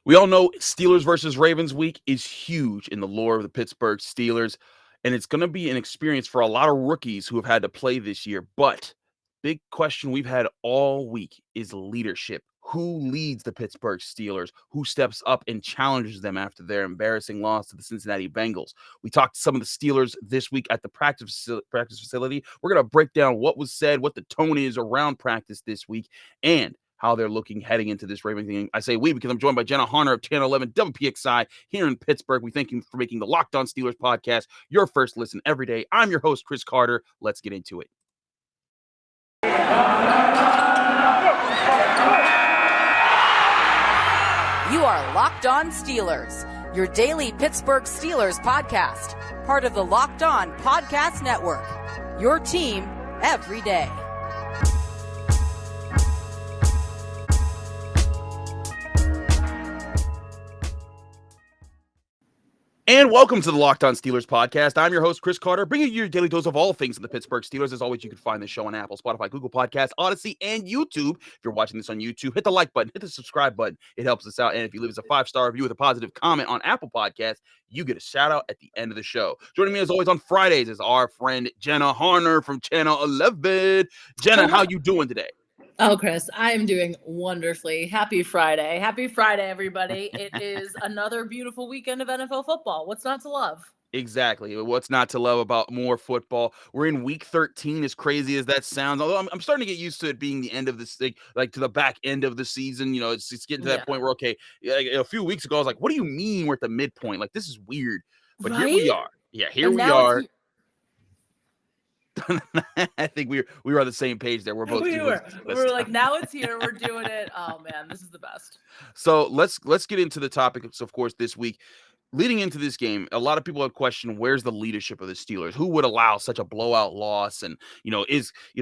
We all know Steelers versus Ravens week is huge in the lore of the Pittsburgh Steelers, and it's going to be an experience for a lot of rookies who have had to play this year. But big question we've had all week is leadership. Who leads the Pittsburgh Steelers? Who steps up and challenges them after their embarrassing loss to the Cincinnati Bengals? We talked to some of the Steelers this week at the practice facility. We're going to break down what was said, what the tone is around practice this week, and how they're looking heading into this Ravens game. I say we because I'm joined by Jenna Harner of Channel 11 WPXI here in Pittsburgh. We thank you for making the Locked On Steelers podcast your first listen every day. I'm your host, Chris Carter. Let's get into it. You are Locked On Steelers, your daily Pittsburgh Steelers podcast, part of the Locked On Podcast Network, your team every day. And welcome to the Locked On Steelers podcast. I'm your host, Chris Carter, bringing you your daily dose of all things in the Pittsburgh Steelers. As always, you can find the show on Apple, Spotify, Google Podcasts, Odyssey, and YouTube. If you're watching this on YouTube, hit the like button, hit the subscribe button. It helps us out. And if you leave us a 5-star review with a positive comment on Apple Podcasts, you get a shout out at the end of the show. Joining me as always on Fridays is our friend Jenna Harner from Channel 11. Jenna, how you doing today? Oh, Chris, I am doing wonderfully. Happy Friday. Happy Friday, everybody. It is another beautiful weekend of NFL football. What's not to love? Exactly. What's not to love about more football? We're in week 13, as crazy as that sounds. Although I'm starting to get used to it being the end of this thing, like to the back end of the season. You know, it's getting to that point where, okay, like a few weeks ago, I was like, what do you mean we're at the midpoint? Like, this is weird. But right? Here we are. Yeah, here we are. I think we were on the same page there. We're both. We're like, now it's here. We're doing it. Oh man, this is the best. So let's get into the topics, of course, this week. Leading into this game, a lot of people have questioned where's the leadership of the Steelers? Who would allow such a blowout loss? And,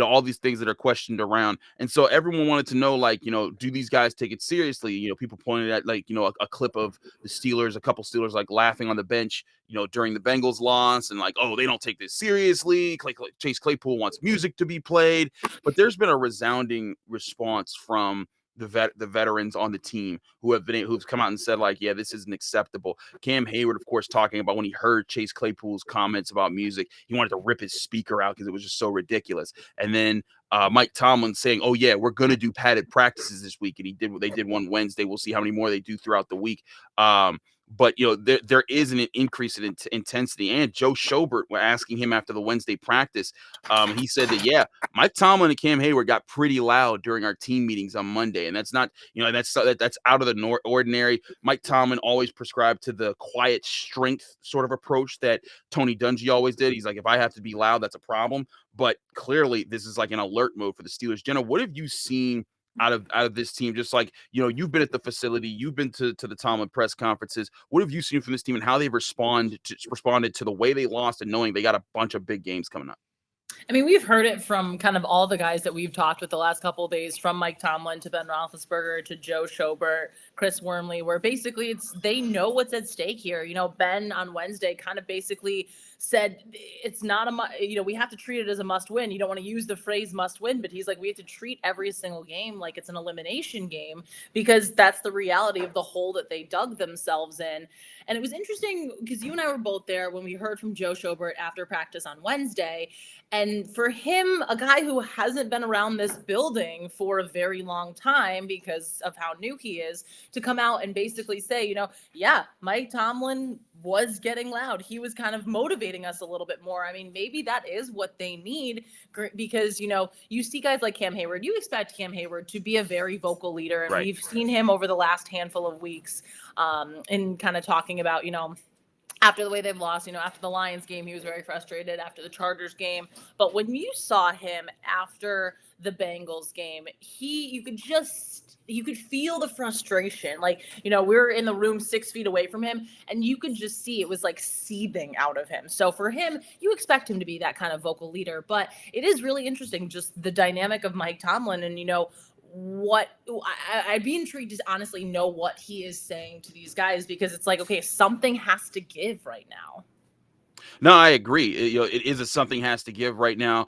all these things that are questioned around. And so everyone wanted to know, do these guys take it seriously? People pointed at, a clip of the Steelers, a couple Steelers, laughing on the bench, during the Bengals loss and they don't take this seriously. Chase Claypool wants music to be played. But there's been a resounding response from the veterans on the team who've come out and said yeah, this isn't acceptable. Cam Heyward, of course, talking about when he heard Chase Claypool's comments about music, he wanted to rip his speaker out because it was just so ridiculous. And then Mike Tomlin saying, "Oh yeah, we're going to do padded practices this week," and they did one Wednesday. We'll see how many more they do throughout the week. But there is an increase in intensity. And Joe Schobert, we're asking him after the Wednesday practice. He said that Mike Tomlin and Cam Heyward got pretty loud during our team meetings on Monday, and that's not that's out of the ordinary. Mike Tomlin always prescribed to the quiet strength sort of approach that Tony Dungy always did. He's like, if I have to be loud, that's a problem. But clearly, this is like an alert mode for the Steelers. Jenna, what have you seen out of this team? Just you've been at the facility, you've been to the Tomlin press conferences. What have you seen from this team and how they've responded to the way they lost and knowing they got a bunch of big games coming up? I mean, we've heard it from kind of all the guys that we've talked with the last couple of days, from Mike Tomlin to Ben Roethlisberger to Joe Schobert, Chris Wormley, where basically they know what's at stake here. Ben on Wednesday kind of basically said it's not we have to treat it as a must win. You don't want to use the phrase must win, but he's like, we have to treat every single game like it's an elimination game because that's the reality of the hole that they dug themselves in. And it was interesting because you and I were both there when we heard from Joe Schobert after practice on Wednesday. And for him, a guy who hasn't been around this building for a very long time because of how new he is, to come out and basically say, Mike Tomlin was getting loud. He was kind of motivating us a little bit more. I mean, maybe that is what they need because, you see guys like Cam Heyward. You expect Cam Heyward to be a very vocal leader. And We've seen him over the last handful of weeks in kind of talking about, after the way they've lost, after the Lions game, he was very frustrated, after the Chargers game. But when you saw him after the Bengals game, you could feel the frustration. We were in the room 6 feet away from him, and you could just see it was seething out of him. So for him, you expect him to be that kind of vocal leader. But it is really interesting, just the dynamic of Mike Tomlin and, what I'd be intrigued to honestly know what he is saying to these guys, because it's okay, something has to give right now. No, I agree. It is something has to give right now.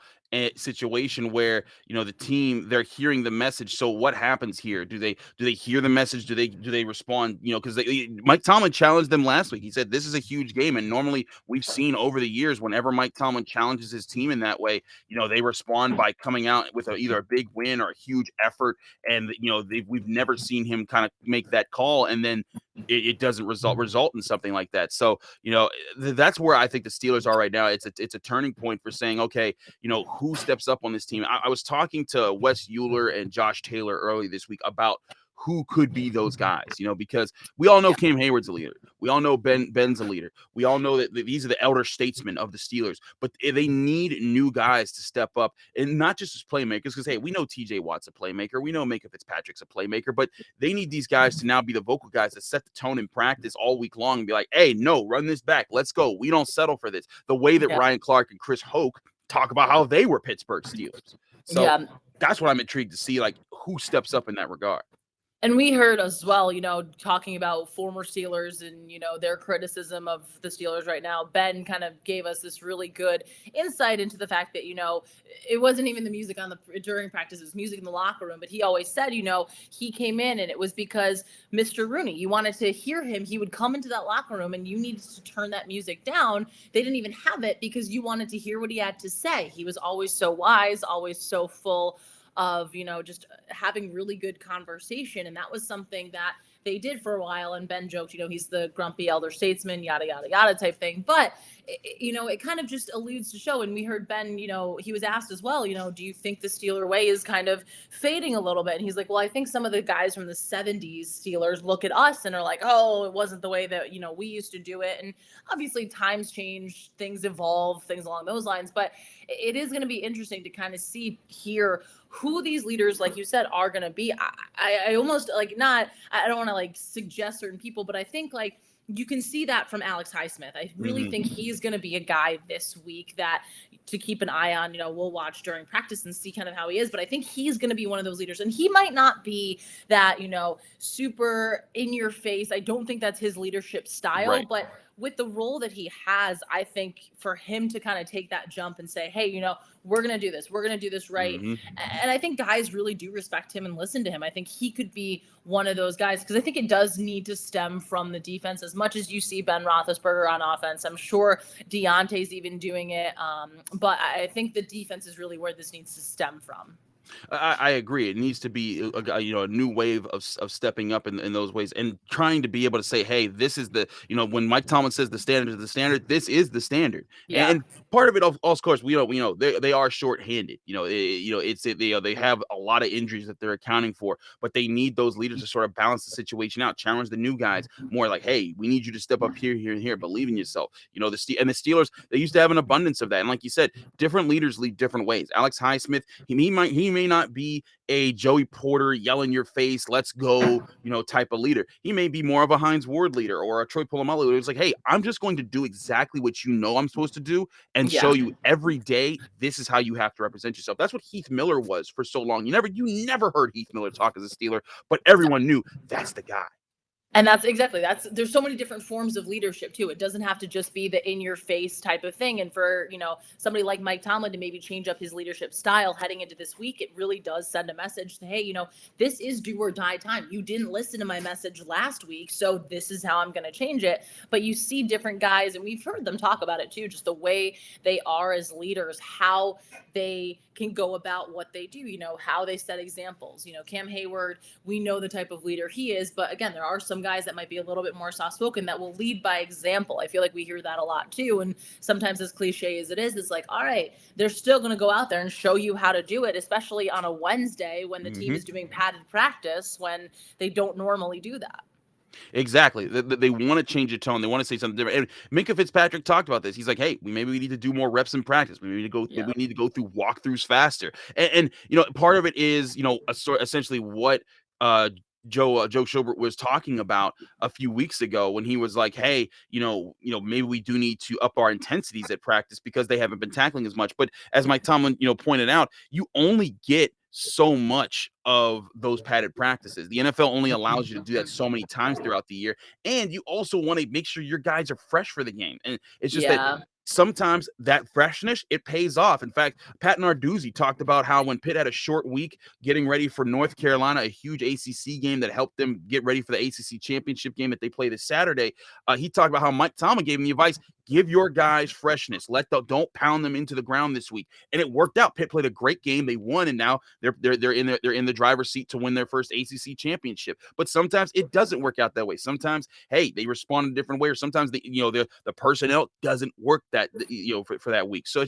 situation where the team, they're hearing the message. So what happens here? Do they hear the message? Do they respond? Because Mike Tomlin challenged them last week. He said this is a huge game, and normally we've seen over the years whenever Mike Tomlin challenges his team in that way, they respond by coming out with either a big win or a huge effort. And we've never seen him kind of make that call, and then it doesn't result in something like that. So that's where I think the Steelers are right now. It's a turning point for saying, okay, who steps up on this team. I was talking to Wes Euler and Josh Taylor early this week about who could be those guys, because we all know Cam Heyward's a leader. We all know Ben's a leader. We all know that these are the elder statesmen of the Steelers, but they need new guys to step up, and not just as playmakers, because, hey, we know TJ Watt's a playmaker. We know Minka Fitzpatrick's a playmaker, but they need these guys to now be the vocal guys that set the tone in practice all week long and be like, hey, no, run this back. Let's go. We don't settle for this. The way that Ryan Clark and Chris Hoke talk about how they were Pittsburgh Steelers. So that's what I'm intrigued to see, like, who steps up in that regard. And we heard as well, talking about former Steelers and, their criticism of the Steelers right now. Ben kind of gave us this really good insight into the fact that, it wasn't even the music during practice, it was music in the locker room. But he always said, he came in and it was because Mr. Rooney, you wanted to hear him. He would come into that locker room and you needed to turn that music down. They didn't even have it because you wanted to hear what he had to say. He was always so wise, always so full of, just having really good conversation. And that was something that they did for a while. And Ben joked, he's the grumpy elder statesman, yada, yada, yada type thing. But, it kind of just alludes to show. And we heard Ben, he was asked as well, do you think the Steeler way is kind of fading a little bit? And he's like, well, I think some of the guys from the 70s Steelers look at us and are like, oh, it wasn't the way that, we used to do it. And obviously times change, things evolve, things along those lines. But it is going to be interesting to kind of hear who these leaders, like you said, are going to be. I almost I don't want to suggest certain people, but I think you can see that from Alex Highsmith. I really think he's going to be a guy this week that to keep an eye on. We'll watch during practice and see kind of how he is, but I think he's going to be one of those leaders. And he might not be that, super in your face. I don't think that's his leadership style, right. But with the role that he has, I think for him to kind of take that jump and say, hey, we're going to do this. We're going to do this right. And I think guys really do respect him and listen to him. I think he could be one of those guys because I think it does need to stem from the defense as much as you see Ben Roethlisberger on offense. I'm sure Deontay's even doing it. But I think the defense is really where this needs to stem from. I agree. It needs to be a new wave of stepping up in those ways and trying to be able to say, hey, this is the, when Mike Tomlin says the standard is the standard, this is the standard. Yeah. And part of it, of course, we know they are shorthanded. They have a lot of injuries that they're accounting for, but they need those leaders to sort of balance the situation out, challenge the new guys more like, hey, we need you to step up here, here, and here. Believe in yourself. The Steelers, they used to have an abundance of that. And like you said, different leaders lead different ways. Alex Highsmith, he may not be a Joey Porter yell in your face, let's go, type of leader. He may be more of a Hines Ward leader or a Troy Polamalu leader. It's like, hey, I'm just going to do exactly what I'm supposed to do and show you every day this is how you have to represent yourself. That's what Heath Miller was for so long. You never heard Heath Miller talk as a Steeler, but everyone knew that's the guy. And there's so many different forms of leadership too. It doesn't have to just be the in your face type of thing. And for, somebody like Mike Tomlin to maybe change up his leadership style heading into this week, it really does send a message to, hey, this is do or die time. You didn't listen to my message last week, so this is how I'm going to change it. But you see different guys, and we've heard them talk about it too, just the way they are as leaders, how they can go about what they do, how they set examples. Cam Heyward, we know the type of leader he is, but again, there are some guys that might be a little bit more soft-spoken that will lead by example. I feel like we hear that a lot too, and sometimes as cliche as it is, it's like, all right, they're still going to go out there and show you how to do it, especially on a Wednesday when the team is doing padded practice when they don't normally do that. Exactly. They want to change the tone. They want to say something different. And Minka Fitzpatrick talked about this. He's like, hey, maybe we need to do more reps in practice. We need to go through walkthroughs faster. And part of it is, essentially what Joe Schobert was talking about a few weeks ago when he was like, hey, maybe we do need to up our intensities at practice because they haven't been tackling as much. But as Mike Tomlin, pointed out, you only get so much of those padded practices. The NFL only allows you to do that so many times throughout the year. And you also want to make sure your guys are fresh for the game. And it's just that sometimes that freshness, it pays off. In fact, Pat Narduzzi talked about how when Pitt had a short week getting ready for North Carolina, a huge ACC game that helped them get ready for the ACC championship game that they play this Saturday, he talked about how Mike Tomlin gave him the advice, give your guys freshness. Don't pound them into the ground this week. And it worked out. Pitt played a great game. They won, and now they're in the driver's seat to win their first ACC championship. But sometimes it doesn't work out that way. Sometimes, hey, they respond in a different way, or sometimes the personnel doesn't work that for that week. So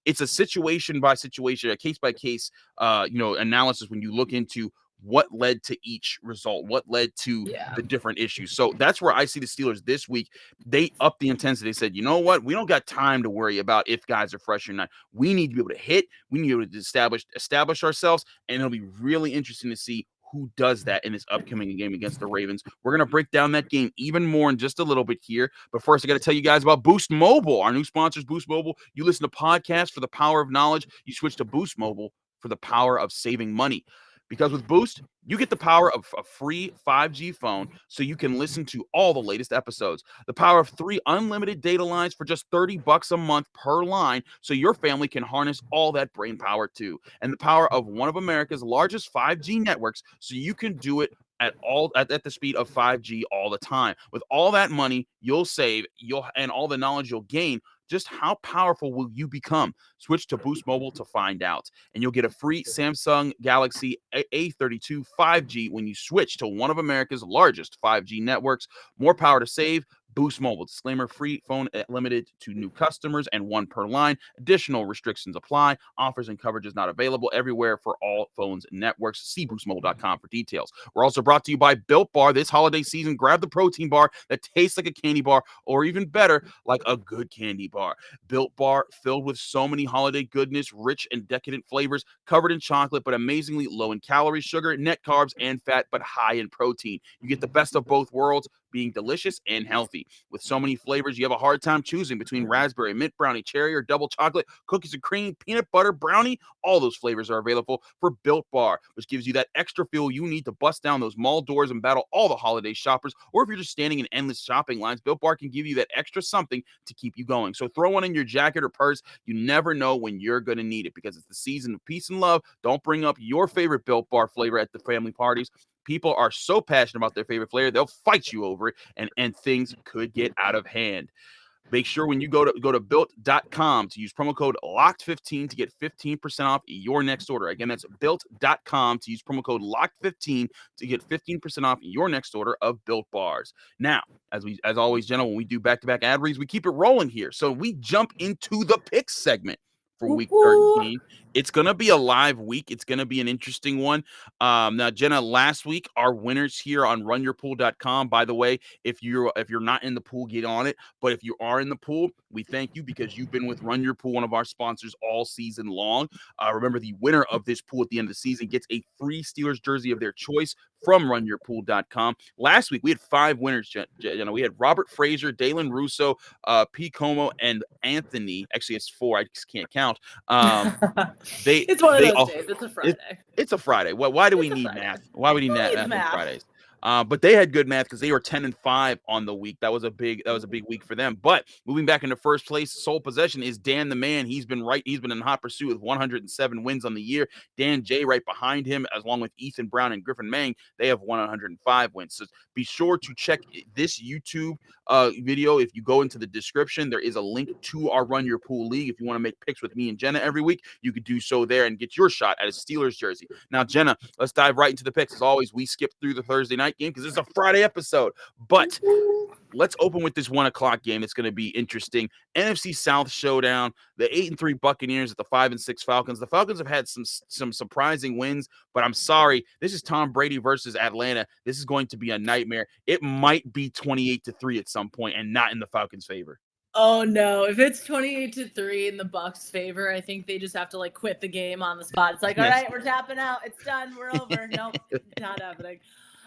it's a situation by situation, a case by case analysis when you look into what led to each result, what led to the different issues. So that's where I see the Steelers this week. They upped the intensity. They said, you know what? We don't got time to worry about if guys are fresh or not. We need to be able to hit. We need to be able to establish ourselves. And it'll be really interesting to see who does that in this upcoming game against the Ravens. We're going to break down that game even more in just a little bit here. But first, I got to tell you guys about Boost Mobile. Our new sponsors, Boost Mobile. You listen to podcasts for the power of knowledge. You switch to Boost Mobile for the power of saving money. Because with Boost, you get the power of a free 5G phone so you can listen to all the latest episodes. The power of 3 unlimited data lines for just $30 a month per line so your family can harness all that brain power too. And the power of one of America's largest 5G networks so you can do it at the speed of 5G all the time. With all that money you'll save, and all the knowledge you'll gain, just how powerful will you become? Switch to Boost Mobile to find out. And you'll get a free Samsung Galaxy A32 5G when you switch to one of America's largest 5G networks. More power to save. Boost Mobile. Disclaimer, free phone limited to new customers and 1 per line. Additional restrictions apply. Offers and coverage is not available everywhere for all phones and networks. See boostmobile.com for details. We're also brought to you by Built Bar. This holiday season, grab the protein bar that tastes like a candy bar, or even better, like a good candy bar. Built Bar, filled with so many holiday goodness, rich and decadent flavors, covered in chocolate, but amazingly low in calories, sugar, net carbs, and fat, but high in protein. You get the best of both worlds, being delicious and healthy. With so many flavors, you have a hard time choosing between raspberry, mint brownie, cherry, or double chocolate, cookies and cream, peanut butter, brownie. All those flavors are available for Built Bar, which gives you that extra fuel you need to bust down those mall doors and battle all the holiday shoppers. Or if you're just standing in endless shopping lines, Built Bar can give you that extra something to keep you going. So throw one in your jacket or purse. You never know when you're going to need it, because it's the season of peace and love. Don't bring up your favorite Built Bar flavor at the family parties. People are so passionate about their favorite flavor, they'll fight you over it, and things could get out of hand. Make sure when you go to built.com to use promo code LOCKED15 to get 15% off your next order. Again, that's built.com to use promo code LOCKED15 to get 15% off your next order of Built Bars. Now, as always, gentlemen, when we do back-to-back ad reads, we keep it rolling here. So we jump into the picks segment for week 13. It's going to be a live week. It's going to be an interesting one. Now, Jenna, last week, our winners here on runyourpool.com, by the way, if you're not in the pool, get on it. But if you are in the pool, we thank you because you've been with Run Your Pool, one of our sponsors, all season long. Remember, the winner of this pool at the end of the season gets a free Steelers jersey of their choice from runyourpool.com. Last week, we had 5 winners, Jenna. We had Robert Frazier, Dalen Russo, P. Como, and Anthony. Actually, it's 4. I just can't count. It's one of those days. It's a Friday. It's a Friday. Why do we need math? Why would we need math on Fridays? But they had good math because they were 10-5 on the week. That was a big week for them. But moving back into first place, sole possession is Dan the Man. He's been in hot pursuit with 107 wins on the year. Dan J right behind him, along with Ethan Brown and Griffin Mang. They have 105 wins. So be sure to check this YouTube video. If you go into the description, there is a link to our Run Your Pool League. If you want to make picks with me and Jenna every week, you could do so there and get your shot at a Steelers jersey. Now, Jenna, let's dive right into the picks. As always, we skip through the Thursday night game because it's a Friday episode. But let's open with this 1:00 game. It's going to be interesting. NFC South showdown. The 8-3 Buccaneers at the 5-6 Falcons. The Falcons have had some surprising wins, but I'm sorry. This is Tom Brady versus Atlanta. This is going to be a nightmare. It might be 28-3 at some point and not in the Falcons' favor. Oh no, if it's 28-3 in the Bucks' favor, I think they just have to quit the game on the spot. It's like, all right, we're tapping out. It's done. We're over. Nope, not happening.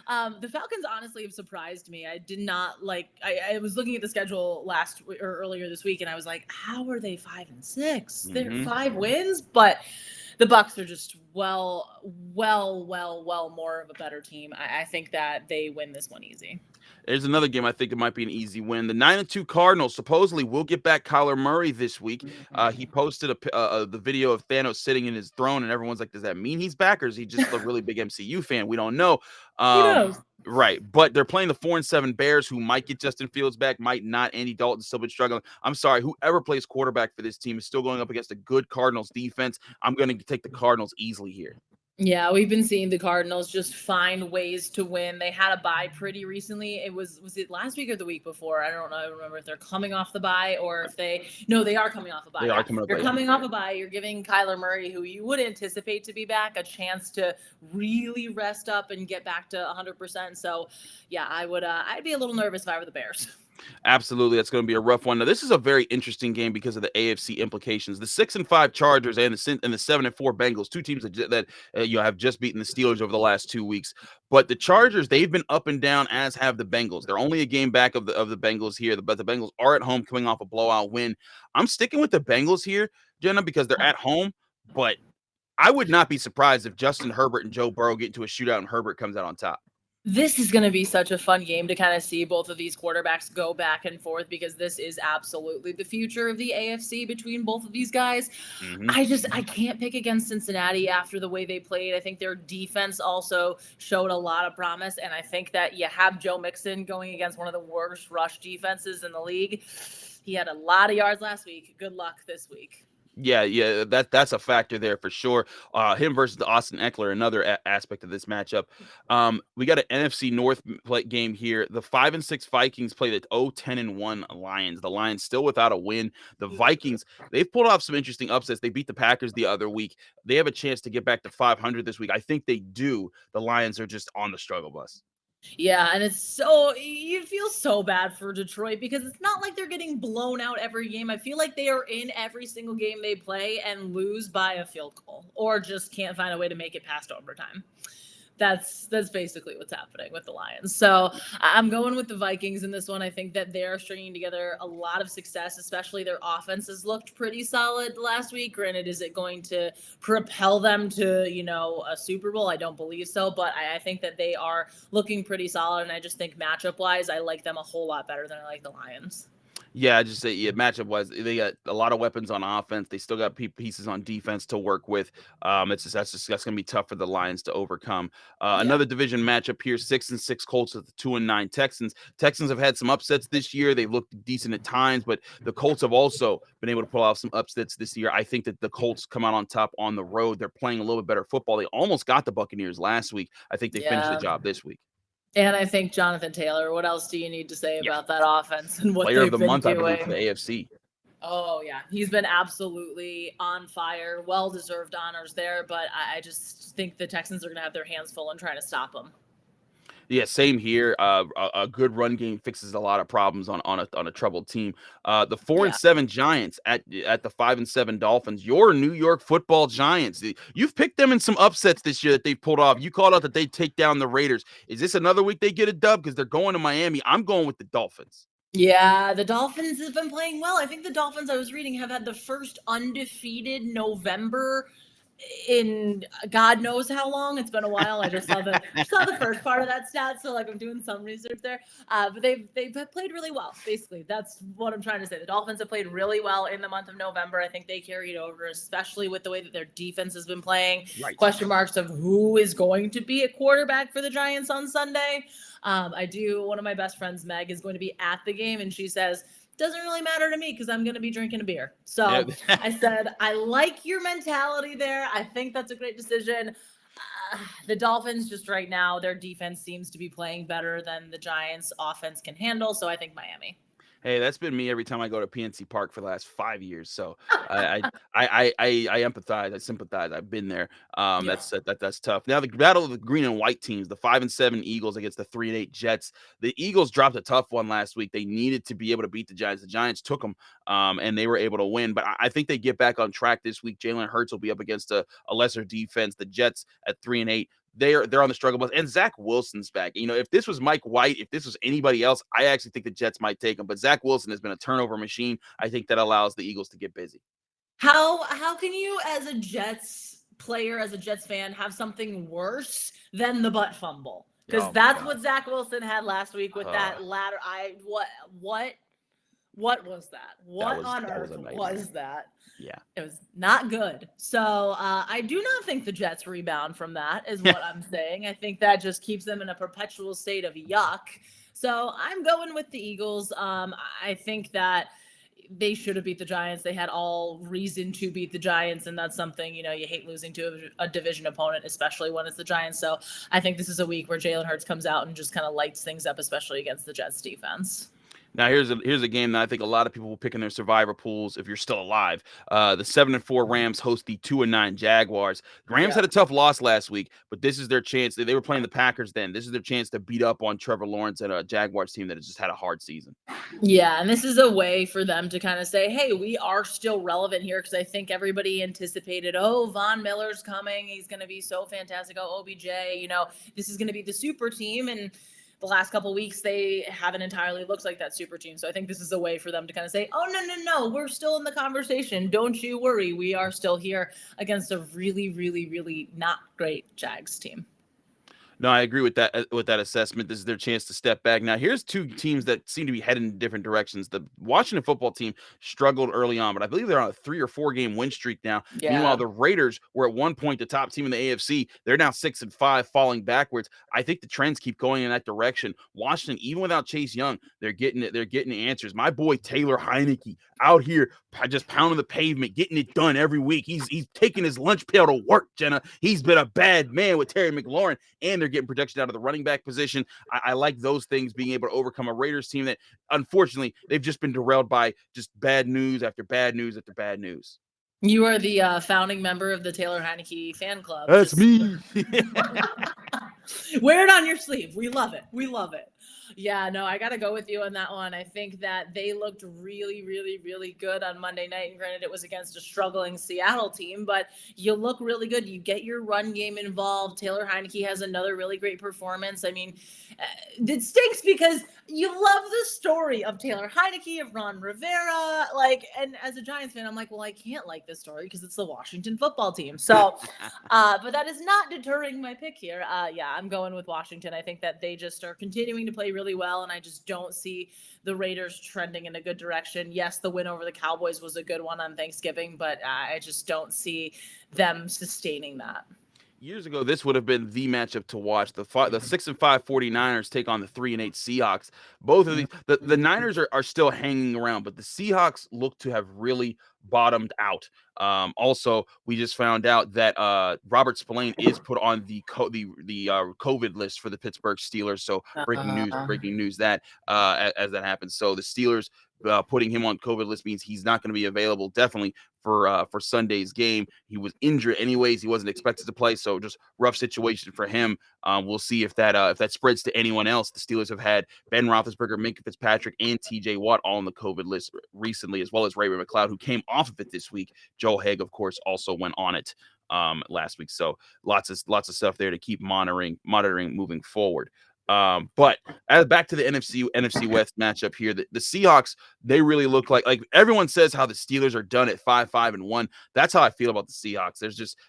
The Falcons honestly have surprised me. I did not I was looking at the schedule earlier this week, and I was like, how are they 5-6? They're 5 wins, but The Bucs are just well more of a better team. I think that they win this one easy. There's another game I think it might be an easy win. The 9-2 Cardinals supposedly will get back Kyler Murray this week. He posted the video of Thanos sitting in his throne, and everyone's like, "Does that mean he's back, or is he just a really big MCU fan?" We don't know. Who knows? Right, but they're playing the 4-7 Bears, who might get Justin Fields back, might not. Andy Dalton's still been struggling. I'm sorry, whoever plays quarterback for this team is still going up against a good Cardinals defense. I'm going to take the Cardinals easily here. Yeah, we've been seeing the Cardinals just find ways to win. They had a bye pretty recently. It was it last week or the week before? I don't know. I remember if they're coming off the bye or if they are coming off a bye. They are coming off. You're coming off a bye. You're giving Kyler Murray, who you would anticipate to be back, a chance to really rest up and get back to 100%. So, yeah, I'd be a little nervous if I were the Bears. Absolutely, that's going to be a rough one. Now, this is a very interesting game because of the AFC implications. The 6-5 Chargers and the 7-4 Bengals, two teams that have just beaten the Steelers over the last 2 weeks. But the Chargers, they've been up and down, as have the Bengals. They're only a game back of the Bengals here, but the Bengals are at home, coming off a blowout win. I'm sticking with the Bengals here, Jenna, because they're at home. But I would not be surprised if Justin Herbert and Joe Burrow get into a shootout and Herbert comes out on top. This is going to be such a fun game to kind of see both of these quarterbacks go back and forth, because this is absolutely the future of the AFC between both of these guys. I can't pick against Cincinnati after the way they played. I think their defense also showed a lot of promise, and I think that you have Joe Mixon going against one of the worst rush defenses in the league. He had a lot of yards last week. Good luck this week. Yeah, that's a factor there for sure. Him versus Austin Eckler, another aspect of this matchup. We got an NFC North game here. The 5-6 Vikings play the 0-10-1 Lions. The Lions still without a win. The Vikings, they've pulled off some interesting upsets. They beat the Packers the other week. They have a chance to get back to 500 this week. I think they do. The Lions are just on the struggle bus. Yeah, and you feel so bad for Detroit, because it's not like they're getting blown out every game. I feel like they are in every single game they play and lose by a field goal, or just can't find a way to make it past overtime. That's basically what's happening with the Lions. So I'm going with the Vikings in this one. I think that they're stringing together a lot of success, especially their offense has looked pretty solid last week. Granted, is it going to propel them to, a Super Bowl? I don't believe so, but I think that they are looking pretty solid. And I just think matchup wise, I like them a whole lot better than I like the Lions. Yeah, I just say matchup wise, they got a lot of weapons on offense. They still got pieces on defense to work with. That's going to be tough for the Lions to overcome. Another division matchup here: 6-6 Colts with the 2-9 Texans. Texans have had some upsets this year. They've looked decent at times, but the Colts have also been able to pull off some upsets this year. I think that the Colts come out on top on the road. They're playing a little bit better football. They almost got the Buccaneers last week. I think they finished the job this week. And I think Jonathan Taylor. What else do you need to say about that offense and what Player they've of the been month, doing? I believe, for the AFC. Oh, yeah. He's been absolutely on fire. Well-deserved honors there, but I just think the Texans are going to have their hands full in trying to stop him. Yeah, same here. A good run game fixes a lot of problems on a troubled team. The 4-7 Giants at the 5-7 Dolphins. Your New York Football Giants. You've picked them in some upsets this year that they've pulled off. You called out that they take down the Raiders. Is this another week they get a dub because they're going to Miami? I'm going with the Dolphins. Yeah, the Dolphins have been playing well. I think the Dolphins, I was reading, have had the first undefeated November in God knows how long. It's been a while. I just saw the first part of that stat, so I'm doing some research there. But they've played really well. Basically, that's what I'm trying to say. The Dolphins have played really well in the month of November. I think they carried over, especially with the way that their defense has been playing. Right. Question marks of who is going to be a quarterback for the Giants on Sunday. One of my best friends, Meg, is going to be at the game, and she says, doesn't really matter to me because I'm going to be drinking a beer. So I said, I like your mentality there. I think that's a great decision. The Dolphins, just right now, their defense seems to be playing better than the Giants' offense can handle. So I think Miami. Hey, that's been me every time I go to PNC Park for the last 5 years. So I empathize. I sympathize. I've been there. That's tough. Now the battle of the green and white teams, the 5-7 Eagles against the 3-8 Jets. The Eagles dropped a tough one last week. They needed to be able to beat the Giants. The Giants took them, and they were able to win. But I think they get back on track this week. Jalen Hurts will be up against a lesser defense. The Jets at 3-8. They're on the struggle bus, and Zach Wilson's back. If this was Mike White, if this was anybody else, I actually think the Jets might take him. But Zach Wilson has been a turnover machine. I think that allows the Eagles to get busy. How can you, as a Jets player, as a Jets fan, have something worse than the butt fumble? Because Oh my that's God. what Zach Wilson had last week with that ladder. What was that? What on that was earth a nightmare. was that? Yeah. It was not good. So I do not think the Jets rebound from that, is what I'm saying. I think that just keeps them in a perpetual state of yuck. So I'm going with the Eagles. I think that they should have beat the Giants. They had all reason to beat the Giants, and that's something, you hate losing to a division opponent, especially when it's the Giants. So I think this is a week where Jalen Hurts comes out and just kind of lights things up, especially against the Jets defense. Now here's a game that I think a lot of people will pick in their survivor pools if you're still alive. The 7-4 Rams host the 2-9 Jaguars. The Rams had a tough loss last week, but this is their chance. They were playing the Packers then. This is their chance to beat up on Trevor Lawrence and a Jaguars team that has just had a hard season. Yeah, and this is a way for them to kind of say, hey, we are still relevant here, because I think everybody anticipated, oh, Von Miller's coming. He's going to be so fantastic. Oh, OBJ, this is going to be the super team. And the last couple of weeks, they haven't entirely looked like that super team. So I think this is a way for them to kind of say, oh, no, we're still in the conversation. Don't you worry. We are still here against a really, really, really not great Jags team. No, I agree with that assessment. This is their chance to step back. Now, here's two teams that seem to be heading in different directions. The Washington football team struggled early on, but I believe they're on a 3 or 4 game win streak now. Yeah. Meanwhile, the Raiders were at one point the top team in the AFC. They're now 6-5, falling backwards. I think the trends keep going in that direction. Washington, even without Chase Young, they're getting it. They're getting the answers. My boy Taylor Heineke out here just pounding the pavement, getting it done every week. He's taking his lunch pail to work, Jenna. He's been a bad man with Terry McLaurin, and they're getting production out of the running back position. I like those things, being able to overcome a Raiders team that, unfortunately, they've just been derailed by just bad news after bad news after bad news. You are the founding member of the Taylor Heineke fan club. That's me. Wear it on your sleeve. We love it. We love it. Yeah, no, I got to go with you on that one. I think that they looked really, really, really good on Monday night. And granted, it was against a struggling Seattle team, but you look really good. You get your run game involved. Taylor Heineke has another really great performance. I mean, it stinks because you love the story of Taylor Heineke, of Ron Rivera. And as a Giants fan, I'm like, well, I can't like this story because it's the Washington football team. So, but that is not deterring my pick here. Yeah, I'm going with Washington. I think that they just are continuing to play really well, and I just don't see the Raiders trending in a good direction. Yes, the win over the Cowboys was a good one on Thanksgiving, but I just don't see them sustaining that. Years ago, this would have been the matchup to watch. The 6-5 49ers take on the 3-8 Seahawks. Both of these, the Niners are still hanging around, but the Seahawks look to have really bottomed out. Also, we just found out that Robert Spillane is put on the COVID list for the Pittsburgh Steelers. So breaking news that as that happens. So the Steelers putting him on COVID list means he's not going to be available definitely for Sunday's game. He was injured anyways. He wasn't expected to play, so just rough situation for him. We'll see if that spreads to anyone else. The Steelers have had Ben Roethlisberger, Minkah Fitzpatrick, and TJ Watt all on the COVID list recently, as well as Ray McLeod, who came off of it this week. Joe Haig, of course, also went on it last week. So lots of stuff there to keep monitoring moving forward. But back to the NFC West matchup here, the Seahawks, they really look like everyone says how the Steelers are done at 5-1. That's how I feel about the Seahawks.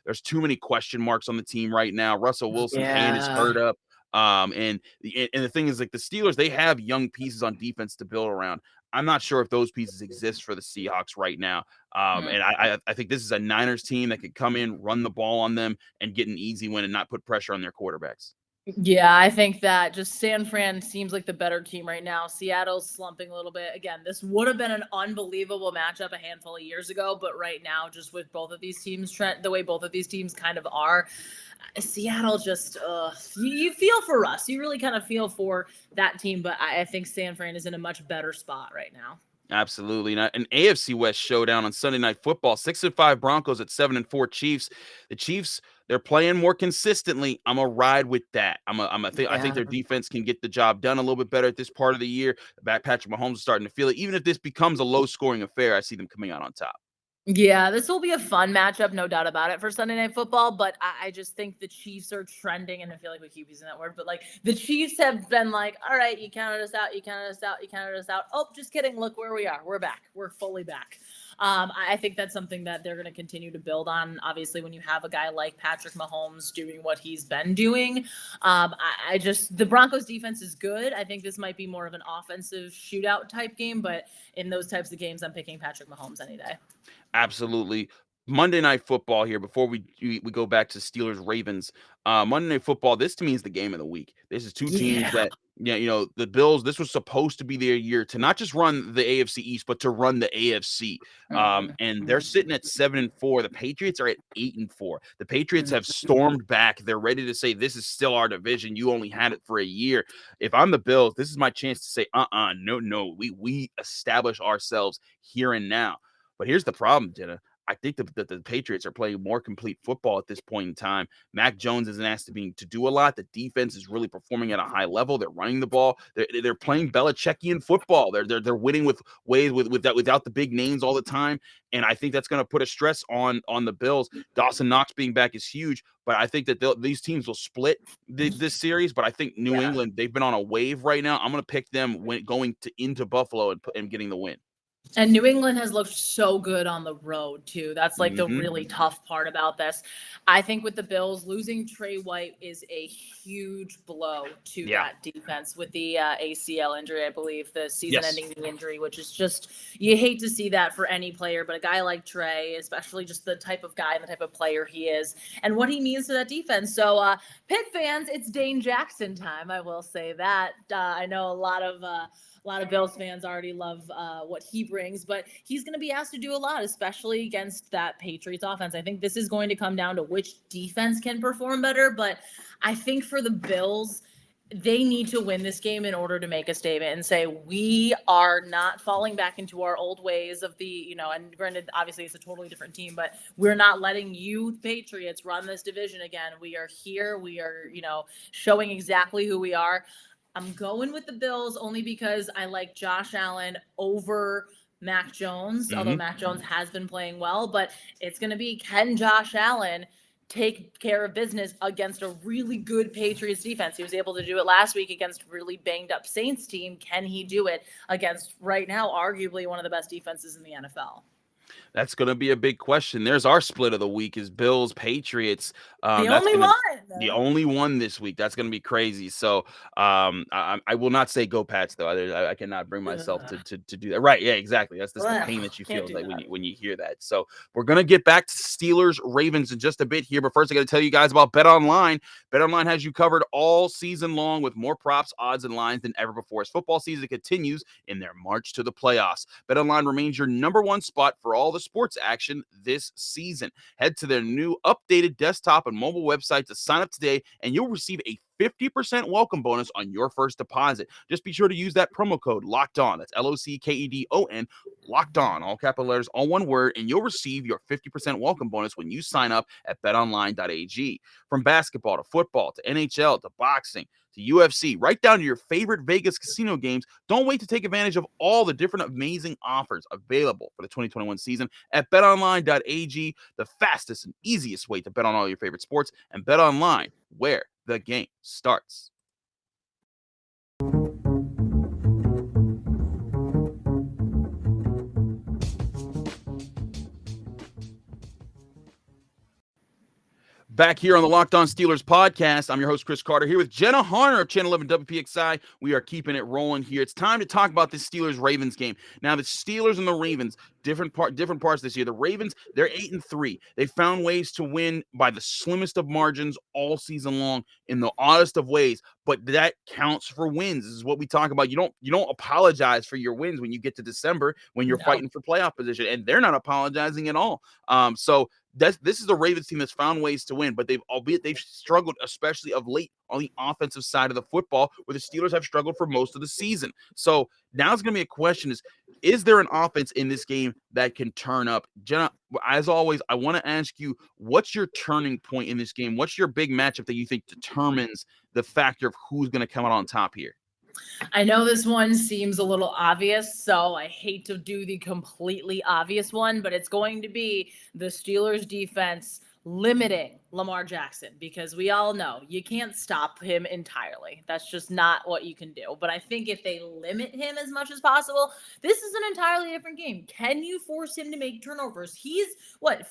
There's too many question marks on the team right now. Russell Wilson's hand is hurt up. And the thing is, the Steelers, they have young pieces on defense to build around. I'm not sure if those pieces exist for the Seahawks right now. And I think this is a Niners team that could come in, run the ball on them, and get an easy win and not put pressure on their quarterbacks. Yeah, I think that just San Fran seems like the better team right now. Seattle's slumping a little bit. Again, this would have been an unbelievable matchup a handful of years ago, but right now, just with both of these teams, the way both of these teams kind of are, Seattle just, you feel for Russ. You really kind of feel for that team, but I think San Fran is in a much better spot right now. Absolutely. An AFC West showdown on Sunday Night Football. 6-5 Broncos at 7-4 Chiefs. The Chiefs, they're playing more consistently. I'm a ride with that. I think their defense can get the job done a little bit better at this part of the year. Patrick Mahomes is starting to feel it. Even if this becomes a low-scoring affair, I see them coming out on top. Yeah, this will be a fun matchup, no doubt about it, for Sunday Night Football, but I just think the Chiefs are trending, and I feel like we keep using that word, but the Chiefs have been all right, you counted us out. Oh, just kidding. Look where we are. We're back. We're fully back. I think that's something that they're going to continue to build on. Obviously, when you have a guy like Patrick Mahomes doing what he's been doing, the Broncos defense is good. I think this might be more of an offensive shootout type game, but in those types of games, I'm picking Patrick Mahomes any day. Absolutely. Monday Night Football here before we go back to Steelers Ravens. Monday Night Football, this to me is the game of the week. This is two teams that the Bills, this was supposed to be their year to not just run the AFC East, but to run the AFC. And they're sitting at 7-4. The Patriots are at 8-4. The Patriots have stormed back. They're ready to say, this is still our division. You only had it for a year. If I'm the Bills, this is my chance to say, no. We establish ourselves here and now. But here's the problem, Jenna. I think that the Patriots are playing more complete football at this point in time. Mac Jones isn't asked to do a lot. The defense is really performing at a high level. They're running the ball. They're playing Belichickian football. They're winning without the big names all the time. And I think that's going to put a stress on the Bills. Dawson Knox being back is huge, but I think that these teams will split this series. But I think New England, they've been on a wave right now. I'm going to pick them going into Buffalo and getting the win. And New England has looked so good on the road, too. That's like the really tough part about this. I think with the Bills, losing Trey White is a huge blow to that defense with the ACL injury, I believe, the season-ending injury, which is just, you hate to see that for any player, but a guy like Trey, especially just the type of guy and the type of player he is and what he means to that defense. So, Pitt fans, it's Dane Jackson time, I will say that. I know a lot of Bills fans already love what he brings, but he's going to be asked to do a lot, especially against that Patriots offense. I think this is going to come down to which defense can perform better, but I think for the Bills, they need to win this game in order to make a statement and say, we are not falling back into our old ways of and granted, obviously it's a totally different team, but we're not letting you Patriots run this division again. We are here. We are, showing exactly who we are. I'm going with the Bills only because I like Josh Allen over Mac Jones, although Mac Jones has been playing well, but it's going to be, can Josh Allen take care of business against a really good Patriots defense? He was able to do it last week against really banged up Saints team. Can he do it against right now, arguably one of the best defenses in the NFL? That's going to be a big question. There's our split of the week is Bills, Patriots. The only one this week. That's going to be crazy. So I will not say go Pats, though. I cannot bring myself to do that. Right. Yeah, exactly. That's the pain that you feel like when you hear that. So we're going to get back to Steelers, Ravens in just a bit here. But first, I got to tell you guys about BetOnline. BetOnline has you covered all season long with more props, odds, and lines than ever before as football season continues in their march to the playoffs. BetOnline remains your number one spot for all the sports action this season. Head to their new updated desktop and mobile website to sign up today, and you'll receive a 50% welcome bonus on your first deposit. Just be sure to use that promo code Locked On. That's LOCKEDON, Locked On, all capital letters, all one word, and you'll receive your 50% welcome bonus when you sign up at betonline.ag. From basketball to football to NHL to boxing to UFC, right down to your favorite Vegas casino games, don't wait to take advantage of all the different amazing offers available for the 2021 season at betonline.ag, the fastest and easiest way to bet on all your favorite sports, and BetOnline, where the game starts. Back here on the Locked On Steelers podcast, I'm your host, Chris Carter, here with Jenna Harner of Channel 11 WPXI. We are keeping it rolling here. It's time to talk about this Steelers-Ravens game. Now, the Steelers and the Ravens, different parts this year. The Ravens, they're 8-3. They found ways to win by the slimmest of margins all season long in the oddest of ways, but that counts for wins. This is what we talk about. You don't apologize for your wins when you get to December when you're fighting for playoff position, and they're not apologizing at all. So this is a Ravens team that's found ways to win, but they've struggled, especially of late on the offensive side of the football, where the Steelers have struggled for most of the season. So now it's going to be a question is there an offense in this game that can turn up? Jenna, as always, I want to ask you, what's your turning point in this game? What's your big matchup that you think determines the factor of who's going to come out on top here? I know this one seems a little obvious, so I hate to do the completely obvious one, but it's going to be the Steelers defense limiting Lamar Jackson, because we all know you can't stop him entirely. That's just not what you can do. But I think if they limit him as much as possible, this is an entirely different game. Can you force him to make turnovers? He's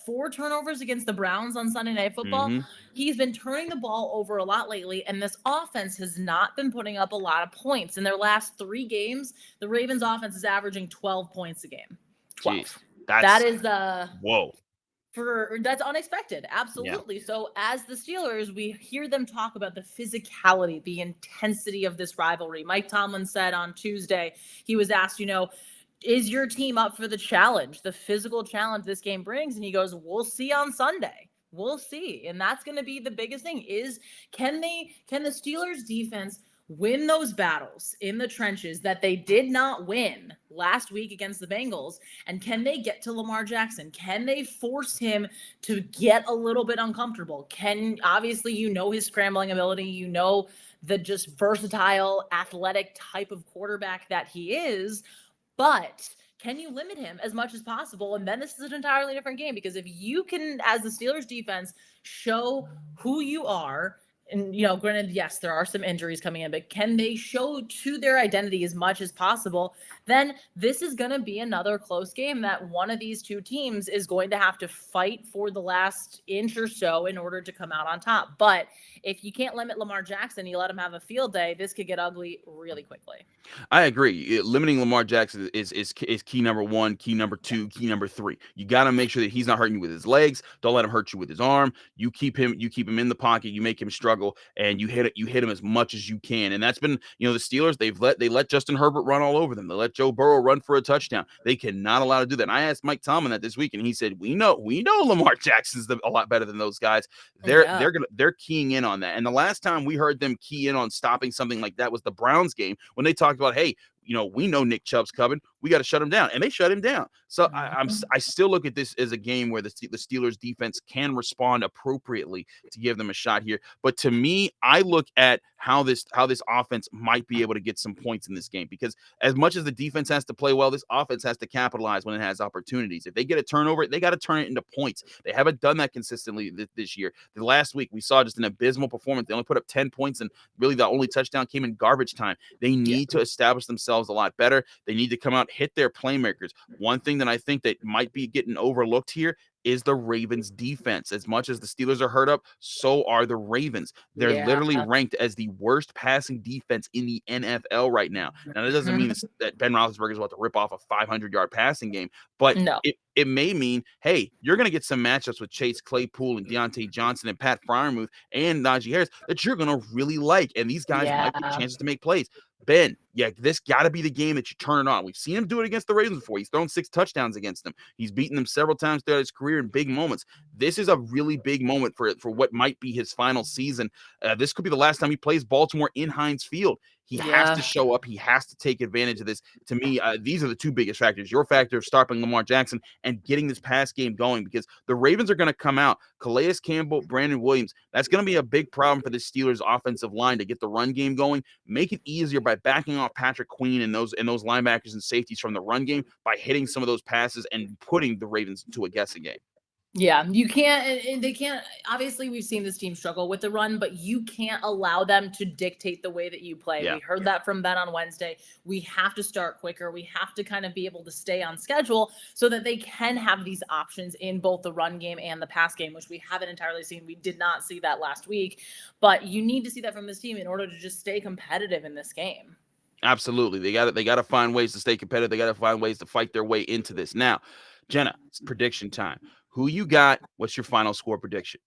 4 turnovers against the Browns on Sunday Night Football. Mm-hmm. He's been turning the ball over a lot lately, and this offense has not been putting up a lot of points. In their last 3 games, the Ravens offense is averaging 12 points a game. 12. Jeez, That is whoa. That's unexpected. Absolutely. Yeah. So as the Steelers, we hear them talk about the physicality, the intensity of this rivalry. Mike Tomlin said on Tuesday, he was asked, is your team up for the challenge, the physical challenge this game brings? And he goes, we'll see on Sunday. We'll see. And that's going to be the biggest thing is, can the Steelers defense win those battles in the trenches that they did not win last week against the Bengals? And can they get to Lamar Jackson? Can they force him to get a little bit uncomfortable? Obviously, his scrambling ability, the just versatile, athletic type of quarterback that he is, but can you limit him as much as possible? And then this is an entirely different game, because if you can, as the Steelers defense, show who you are, and, granted, yes, there are some injuries coming in, but can they show to their identity as much as possible? Then this is going to be another close game that one of these two teams is going to have to fight for the last inch or so in order to come out on top. But if you can't limit Lamar Jackson, you let him have a field day, this could get ugly really quickly. I agree. Limiting Lamar Jackson is key number 1, key number 2, key number 3. You got to make sure that he's not hurting you with his legs. Don't let him hurt you with his arm. You keep him in the pocket. You make him struggle, and you hit him as much as you can. And that's been, the Steelers, they let Justin Herbert run all over them. They let Joe Burrow run for a touchdown. They cannot allow to do that. And I asked Mike Tomlin that this week, and he said, we know Lamar Jackson's a lot better than those guys. They're keying in on that. And the last time we heard them key in on stopping something like that was the Browns game, when they talked about, hey, we know Nick Chubb's coming. We got to shut him down. And they shut him down. So I still look at this as a game where the Steelers defense can respond appropriately to give them a shot here. But to me, I look at how this offense might be able to get some points in this game, because as much as the defense has to play well, this offense has to capitalize when it has opportunities. If they get a turnover, they got to turn it into points. They haven't done that consistently this year. The last week, we saw just an abysmal performance. They only put up 10 points, and really the only touchdown came in garbage time. They need to establish themselves a lot better. They need to come out, hit their playmakers. One thing that I think that might be getting overlooked here is the Ravens defense. As much as the Steelers are hurt up, so are the Ravens. They're literally ranked as the worst passing defense in the NFL right now. Now, that doesn't mean that Ben Roethlisberger is about to rip off a 500-yard passing game, but it may mean, hey, you're going to get some matchups with Chase Claypool and Deontay Johnson and Pat Freiermuth and Najee Harris that you're going to really like, and these guys might get chances to make plays. Ben, this got to be the game that you turn it on. We've seen him do it against the Ravens before. He's thrown 6 touchdowns against them. He's beaten them several times throughout his career in big moments. This is a really big moment for what might be his final season. This could be the last time he plays Baltimore in Heinz Field. He has to show up. He has to take advantage of this. To me, these are the two biggest factors. Your factor of stopping Lamar Jackson and getting this pass game going, because the Ravens are going to come out. Calais Campbell, Brandon Williams, that's going to be a big problem for the Steelers' offensive line to get the run game going. Make it easier by backing off Patrick Queen and those linebackers and safeties from the run game by hitting some of those passes and putting the Ravens into a guessing game. Yeah, you can't, and they can't, obviously we've seen this team struggle with the run, but you can't allow them to dictate the way that you play. We heard that from Ben on Wednesday. We have to start quicker. We have to kind of be able to stay on schedule so that they can have these options in both the run game and the pass game, which we haven't entirely seen. We did not see that last week, but you need to see that from this team in order to just stay competitive in this game. Absolutely. They got to find ways to stay competitive. They got to find ways to fight their way into this. Now, Jenna, it's prediction time. Who you got? What's your final score prediction?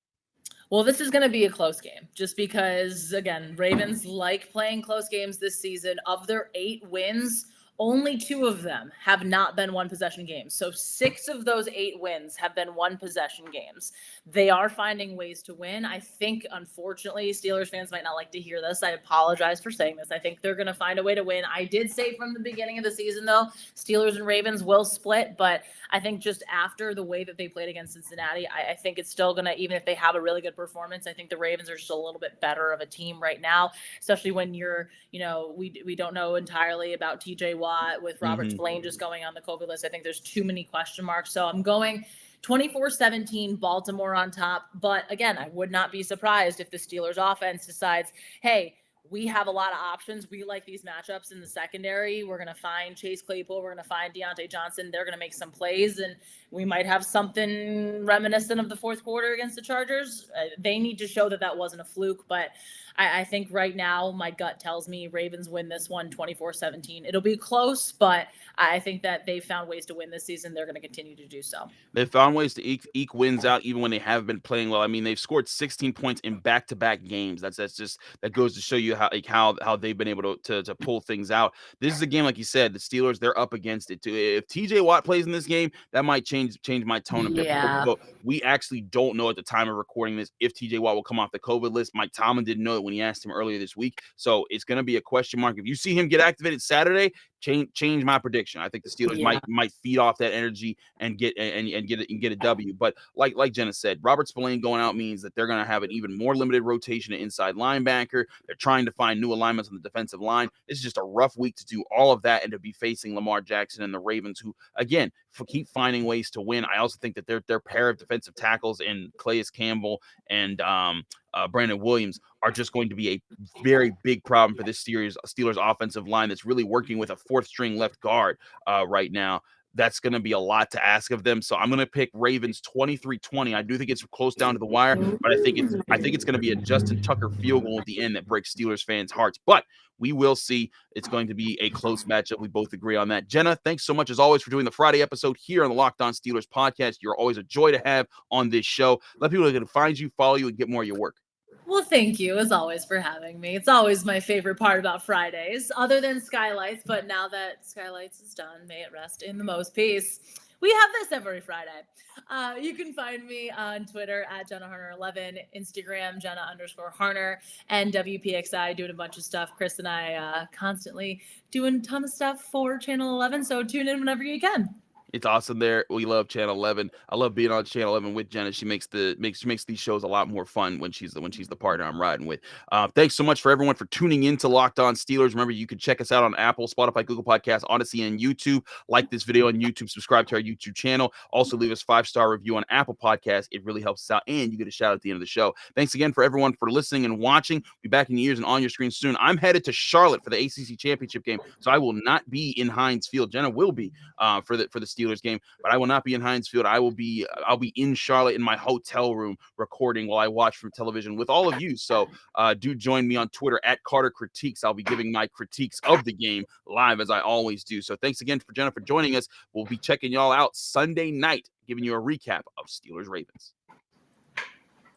Well, this is going to be a close game just because, again, Ravens like playing close games this season. Of their 8 wins, only 2 of them have not been one-possession games. So 6 of those 8 wins have been one-possession games. They are finding ways to win. I think, unfortunately, Steelers fans might not like to hear this. I apologize for saying this. I think they're going to find a way to win. I did say from the beginning of the season, though, Steelers and Ravens will split. But I think just after the way that they played against Cincinnati, I think it's still going to, even if they have a really good performance, I think the Ravens are just a little bit better of a team right now, especially when you're, we don't know entirely about TJ Watt with Robert Spillane just going on the COVID list. I think there's too many question marks. So I'm going 24-17, Baltimore on top. But again, I would not be surprised if the Steelers offense decides, hey, we have a lot of options. We like these matchups in the secondary. We're going to find Chase Claypool. We're going to find Deontay Johnson. They're going to make some plays, and we might have something reminiscent of the fourth quarter against the Chargers. They need to show that that wasn't a fluke, but I think right now my gut tells me Ravens win this one 24-17. It'll be close, but I think that they've found ways to win this season. They're going to continue to do so. They've found ways to eke wins out even when they have been playing well. I mean, they've scored 16 points in back-to-back games. That goes to show you how they've been able to pull things out. This is a game, like you said, the Steelers, they're up against it too. If TJ Watt plays in this game, that might change my tone a bit. Yeah. But we actually don't know at the time of recording this if TJ Watt will come off the COVID list. Mike Tomlin didn't know it when he asked him earlier this week. So it's going to be a question mark. If you see him get activated Saturday, change my prediction. I think the Steelers might feed off that energy and get a W. But like Jenna said, Robert Spillane going out means that they're going to have an even more limited rotation at inside linebacker. They're trying to find new alignments on the defensive line. This is just a rough week to do all of that and to be facing Lamar Jackson and the Ravens, who again keep finding ways to win. I also think that their pair of defensive tackles in Calais Campbell and Brandon Williams are just going to be a very big problem for this Steelers offensive line that's really working with a fourth string left guard right now. That's going to be a lot to ask of them. So I'm going to pick Ravens 23-20. I do think it's close down to the wire, but I think it's going to be a Justin Tucker field goal at the end that breaks Steelers fans' hearts. But we will see. It's going to be a close matchup. We both agree on that. Jenna, thanks so much as always for doing the Friday episode here on the Locked On Steelers podcast. You're always a joy to have on this show. Let people know they can find you, follow you, and get more of your work. Well, thank you as always for having me. It's always my favorite part about Fridays, other than Skylights. But now that Skylights is done, may it rest in the most peace. We have this every Friday. You can find me on Twitter at JennaHarner11, Instagram, Jenna_Harner, and WPXI doing a bunch of stuff. Chris and I constantly doing a ton of stuff for Channel 11. So tune in whenever you can. It's awesome there. We love Channel 11. I love being on Channel 11 with Jenna. She makes these shows a lot more fun when she's the partner I'm riding with. Thanks so much for everyone for tuning in to Locked On Steelers. Remember, you can check us out on Apple, Spotify, Google Podcasts, Odyssey, and YouTube. Like this video on YouTube. Subscribe to our YouTube channel. Also, leave us 5-star review on Apple Podcasts. It really helps us out, and you get a shout out at the end of the show. Thanks again for everyone for listening and watching. Be back in your ears and on your screen soon. I'm headed to Charlotte for the ACC Championship game, so I will not be in Heinz Field. Jenna will be for the Steelers game, but I will not be in Heinz Field. I'll be in Charlotte in my hotel room recording while I watch from television with all of you. So do join me on Twitter at Carter Critiques. I'll be giving my critiques of the game live as I always do. So thanks again for Jenna for joining us. We'll be checking y'all out Sunday night, giving you a recap of Steelers Ravens.